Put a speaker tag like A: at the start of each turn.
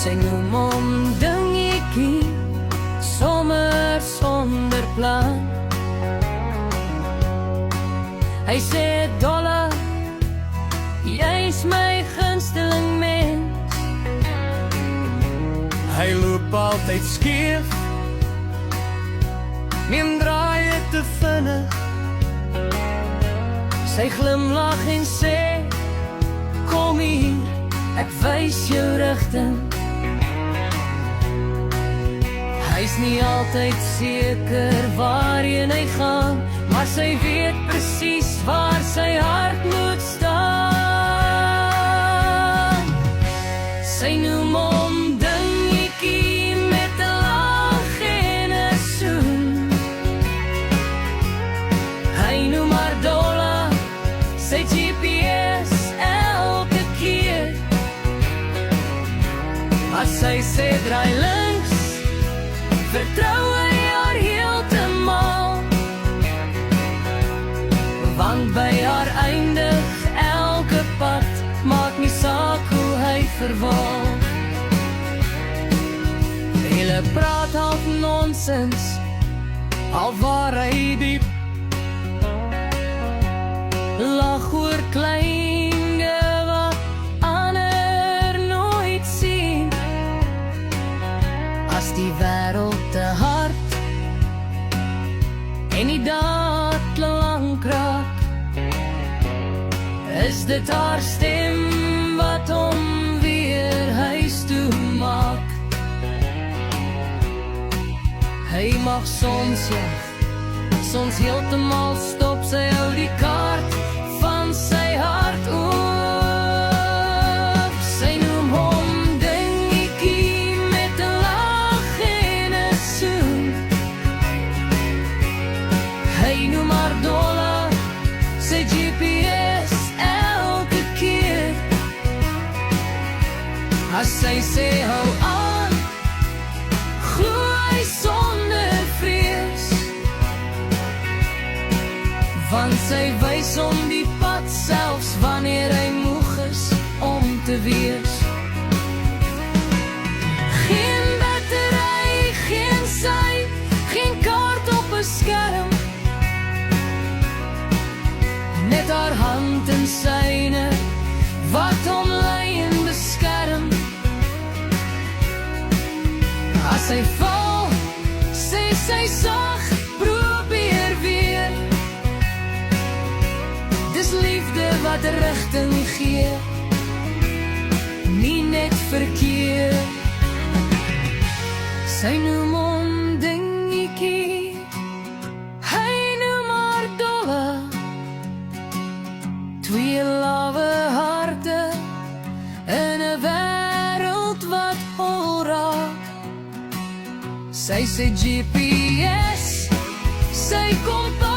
A: Sy noem hom dingetjie, sommer sonder plan. Hy sê Dolla, jy's my gunsteling mens. Hy loop altyd skeef, neem draaie te vinnig. Sy glimlag en sê, kom hier, ek wys jou rigting. Hy's nie altyd seker waarheen hy gaan, maar sy weet presies waar sy hart moet staan. Sy noem hom dingetjie met 'n lag en 'n soen. Hy noem haar Dolla, sy GPS elke keer. As sy sê draai links, vertrou hy haar heeltemal, want by haar eindig elke pad, maak nie saak hoe hy verwaal. Hulle praat half nonsens, al waar hy diep, lag oor kleine wat ander nooit sien. As die wêreld te hard en die daad lank raak, is dit haar stem wat hom weer huis toe maak. Hy mag soms jag, soms heeltemal stop, sy hou die kaart van sy hart oop. Sy noem hom dingetjie met 'n lag en 'n soen. Hy noem haar Dolla, sy GPS elke keer. As sy sê hou aan, glo hy sonder vrees, want sy wys hom die pad selfs wanneer hy moeg is om te wees. Geen battery, geen sy, geen kaart op 'n skerm, net haar hand in syne, wat hom lei en beskerm. As hy val, sê sy sag, probeer weer. Dis liefde wat rigting gee, nie net verkeer. Sy noem hom dingetjie, hy noem haar Dolla. Twee lawe harte in 'n wêreld wat hol raak. Sy sê GPS, sy kompas,